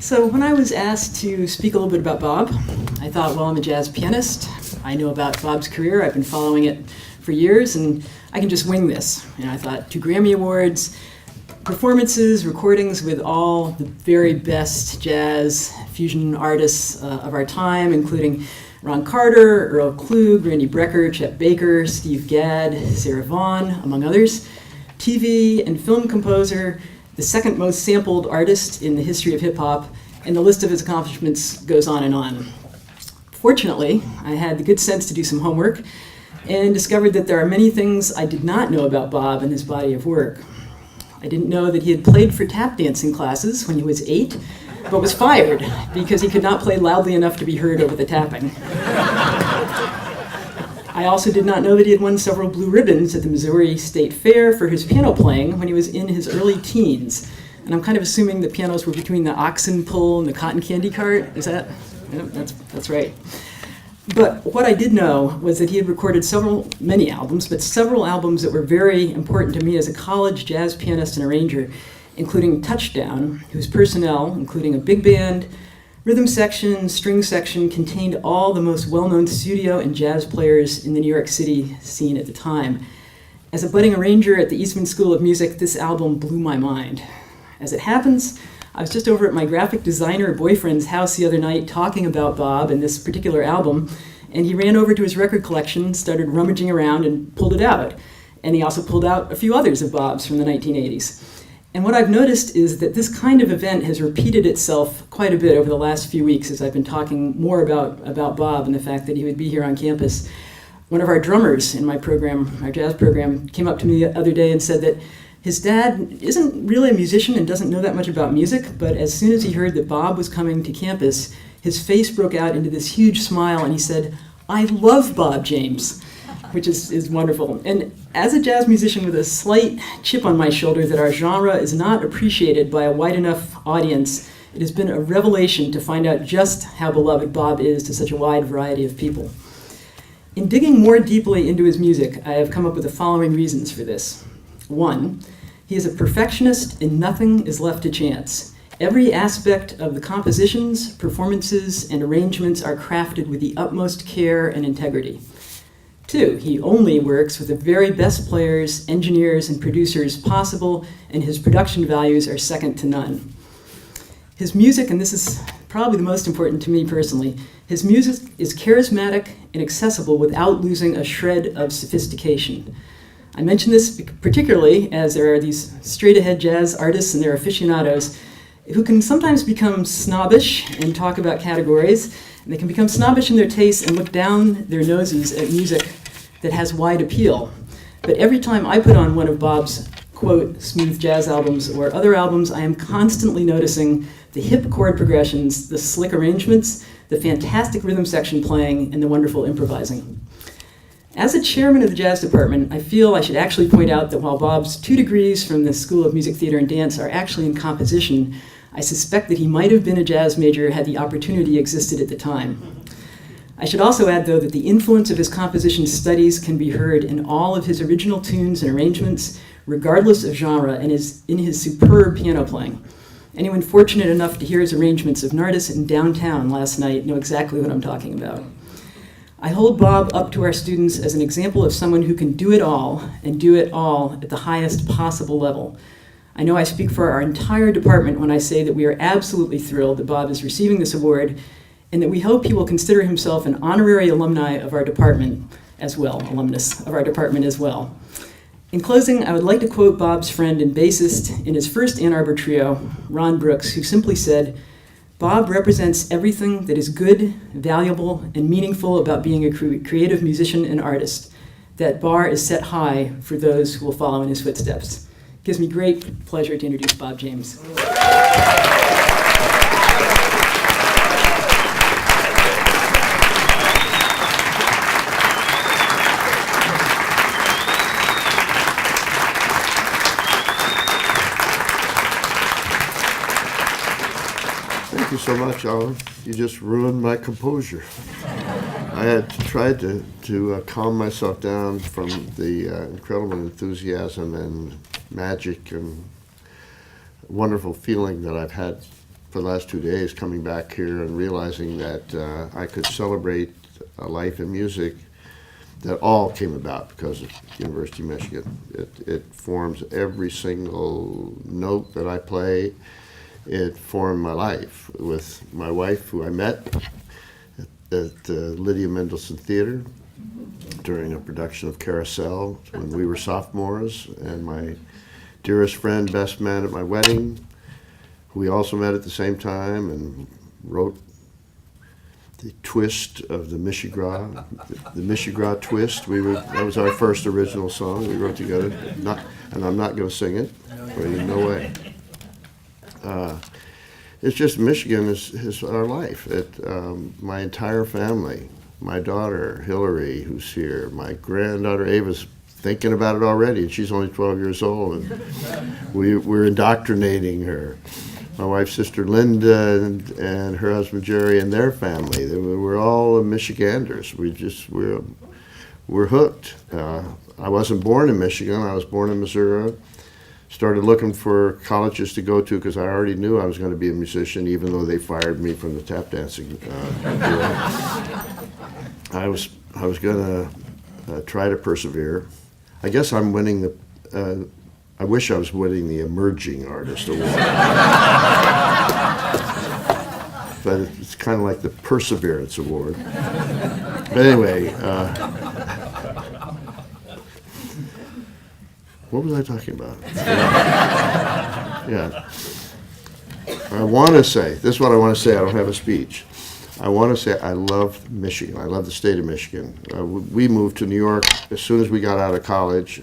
So when I was asked to speak a little bit about Bob, I thought, well, I'm a jazz pianist. I know about Bob's career. I've been following it for years, and I can just wing this. And I thought 2 Grammy Awards, performances, recordings with all the very best jazz fusion artists of our time, including Ron Carter, Earl Klug, Randy Brecker, Chet Baker, Steve Gadd, Sarah Vaughan, among others. TV and film composer, the second most sampled artist in the history of hip-hop, and the list of his accomplishments goes on and on. Fortunately, I had the good sense to do some homework and discovered that there are many things I did not know about Bob and his body of work. I didn't know that he had played for tap dancing classes when he was 8, but was fired because he could not play loudly enough to be heard over the tapping. I also did not know that he had won several blue ribbons at the Missouri State Fair for his piano playing when he was in his early teens. And I'm kind of assuming the pianos were between the oxen pull and the cotton candy cart. Is that? Yeah, that's right. But what I did know was that he had recorded many albums, but several albums that were very important to me as a college jazz pianist and arranger, including Touchdown, whose personnel, including a big band, rhythm section, string section, contained all the most well-known studio and jazz players in the New York City scene at the time. As a budding arranger at the Eastman School of Music, this album blew my mind. As it happens, I was just over at my graphic designer boyfriend's house the other night talking about Bob and this particular album, and he ran over to his record collection, started rummaging around, and pulled it out. And he also pulled out a few others of Bob's from the 1980s. And what I've noticed is that this kind of event has repeated itself quite a bit over the last few weeks as I've been talking more about Bob and the fact that he would be here on campus. One of our drummers in my program, our jazz program, came up to me the other day and said that his dad isn't really a musician and doesn't know that much about music, but as soon as he heard that Bob was coming to campus, his face broke out into this huge smile and he said, "I love Bob James," which is wonderful. And as a jazz musician with a slight chip on my shoulder that our genre is not appreciated by a wide enough audience, it has been a revelation to find out just how beloved Bob is to such a wide variety of people. In digging more deeply into his music, I have come up with the following reasons for this. 1, he is a perfectionist and nothing is left to chance. Every aspect of the compositions, performances, and arrangements are crafted with the utmost care and integrity. 2, he only works with the very best players, engineers, and producers possible, and his production values are second to none. His music, and this is probably the most important to me personally, his music is charismatic and accessible without losing a shred of sophistication. I mention this particularly as there are these straight-ahead jazz artists and their aficionados who can sometimes become snobbish and talk about categories, and they can become snobbish in their tastes and look down their noses at music that has wide appeal. But every time I put on one of Bob's, quote, smooth jazz albums or other albums, I am constantly noticing the hip chord progressions, the slick arrangements, the fantastic rhythm section playing, and the wonderful improvising. As a chairman of the jazz department, I feel I should actually point out that while Bob's 2 degrees from the School of Music, Theater, and Dance are actually in composition, I suspect that he might have been a jazz major had the opportunity existed at the time. I should also add, though, that the influence of his composition studies can be heard in all of his original tunes and arrangements, regardless of genre, and is in his superb piano playing. Anyone fortunate enough to hear his arrangements of Nautilus in Downtown last night know exactly what I'm talking about. I hold Bob up to our students as an example of someone who can do it all, and do it all at the highest possible level. I know I speak for our entire department when I say that we are absolutely thrilled that Bob is receiving this award, and that we hope he will consider himself an honorary alumni of our department as well, alumnus of our department as well. In closing, I would like to quote Bob's friend and bassist in his first Ann Arbor trio, Ron Brooks, who simply said, "Bob represents everything that is good, valuable, and meaningful about being a creative musician and artist. That bar is set high for those who will follow in his footsteps." It gives me great pleasure to introduce Bob James. Thank you so much, Alan. You just ruined my composure. I had tried to calm myself down from the incredible enthusiasm and magic and wonderful feeling that I've had for the last 2 days, coming back here and realizing that I could celebrate a life in music that all came about because of University of Michigan. It forms every single note that I play. It formed my life with my wife, who I met at the Lydia Mendelsohn Theater during a production of Carousel when we were sophomores, and my dearest friend, best man at my wedding, who we also met at the same time and wrote the twist of the Michigan, the Michigan twist. That was our first original song we wrote together. And I'm not going to sing it. No way. It's just Michigan is our life. My entire family, my daughter Hillary, who's here, my granddaughter Ava's thinking about it already, and she's only 12 years old, and we're indoctrinating her. My wife's sister Linda and her husband Jerry and their family. We're all Michiganders. We're hooked. I wasn't born in Michigan. I was born in Missouri. Started looking for colleges to go to because I already knew I was going to be a musician, even though they fired me from the tap dancing bureau. I was going to try to persevere. I guess I'm winning the. I wish I was winning the Emerging Artist Award. But it's kind of like the Perseverance Award. But anyway, what was I talking about? Yeah. I want to say, this is what I want to say, I don't have a speech. I want to say I love Michigan. I love the state of Michigan. We moved to New York as soon as we got out of college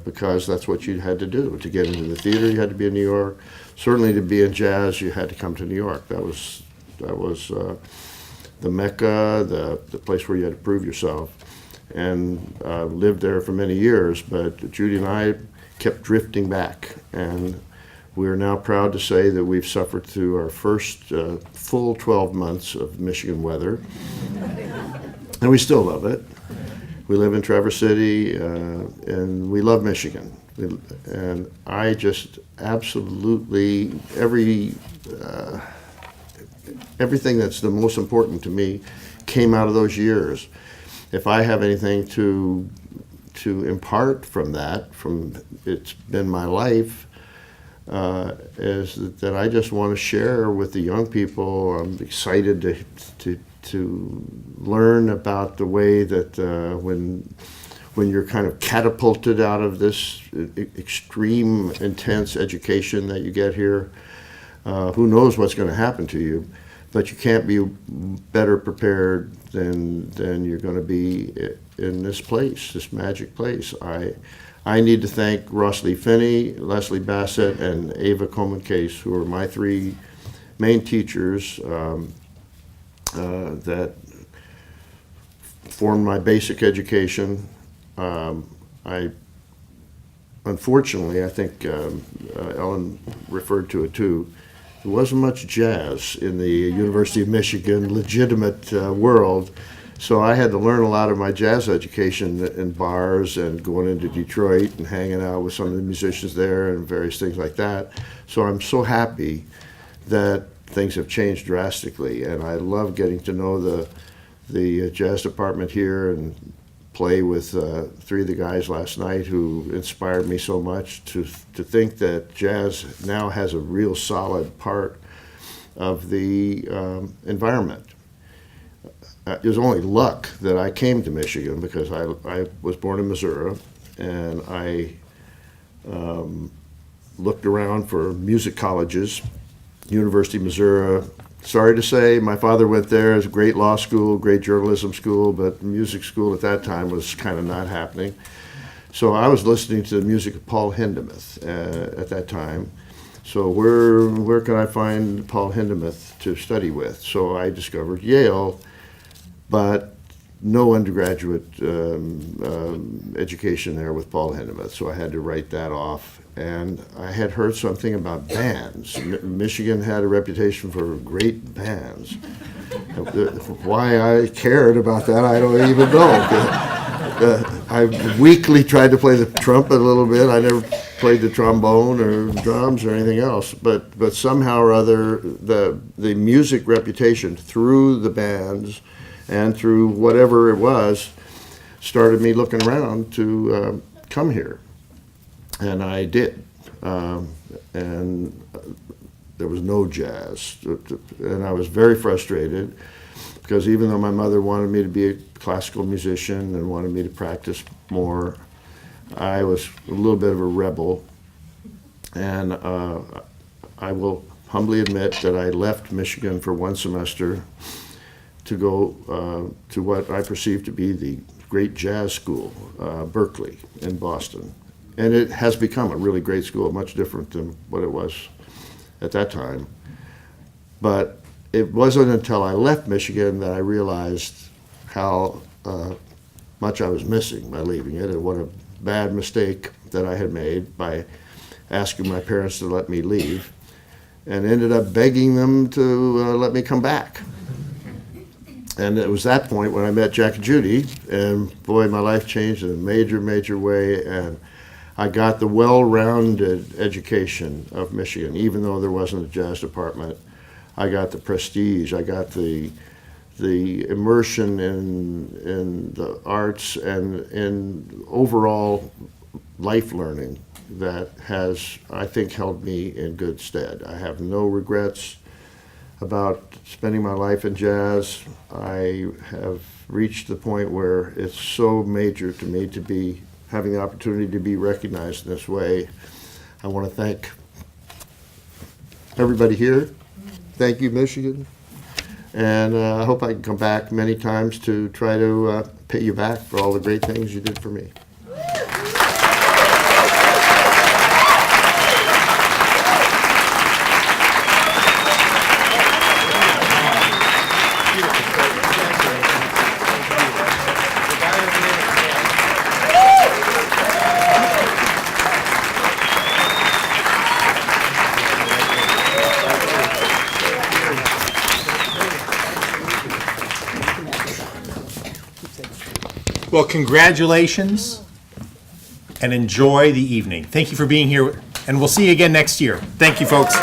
because that's what you had to do. To get into the theater, you had to be in New York. Certainly to be in jazz, you had to come to New York. That was the Mecca, the place where you had to prove yourself. And lived there for many years, but Judy and I kept drifting back. And we're now proud to say that we've suffered through our first full 12 months of Michigan weather, and we still love it. We live in Traverse City, and we love Michigan. And I just absolutely, everything that's the most important to me came out of those years. If I have anything to impart from that, it's been my life, is that I just want to share with the young people. I'm excited to learn about the way that when you're kind of catapulted out of this extreme, intense education that you get here, who knows what's going to happen to you, but you can't be better prepared than you're going to be in this place, this magic place. I need to thank Ross Lee Finney, Leslie Bassett, and Ava Coleman Case, who are my three main teachers that formed my basic education. Unfortunately, I think Ellen referred to it too, there wasn't much jazz in the University of Michigan legitimate world. So I had to learn a lot of my jazz education in bars and going into Detroit and hanging out with some of the musicians there and various things like that. So I'm so happy that things have changed drastically, and I love getting to know the jazz department here and play with three of the guys last night who inspired me so much to think that jazz now has a real solid part of the environment. It was only luck that I came to Michigan because I was born in Missouri, and I looked around for music colleges. University of Missouri, sorry to say, my father went there. It was a great law school, great journalism school, but music school at that time was kind of not happening. So I was listening to the music of Paul Hindemith at that time. So where can I find Paul Hindemith to study with? So I discovered Yale, but no undergraduate education there with Paul Hindemith, so I had to write that off. And I had heard something about bands. Michigan had a reputation for great bands. Why I cared about that, I don't even know. I weakly tried to play the trumpet a little bit. I never played the trombone or drums or anything else, but somehow or other the music reputation through the bands and through whatever it was started me looking around to come here, and I did, and there was no jazz, and I was very frustrated because even though my mother wanted me to be a classical musician and wanted me to practice more, I was a little bit of a rebel, and I will humbly admit that I left Michigan for one semester to go to what I perceive to be the great jazz school, Berkeley in Boston. And it has become a really great school, much different than what it was at that time. But it wasn't until I left Michigan that I realized how much I was missing by leaving it, and what a bad mistake that I had made by asking my parents to let me leave, and ended up begging them to let me come back. And it was that point when I met Jack and Judy, and boy, my life changed in a major, major way, and I got the well-rounded education of Michigan. Even though there wasn't a jazz department, I got the prestige, I got the immersion in the arts and in overall life learning that has, I think, held me in good stead. I have no regrets about spending my life in jazz. I have reached the point where it's so major to me to be having the opportunity to be recognized in this way. I want to thank everybody here. Thank you, Michigan. And I hope I can come back many times to try to pay you back for all the great things you did for me. Well, congratulations and enjoy the evening. Thank you for being here, and we'll see you again next year. Thank you, folks.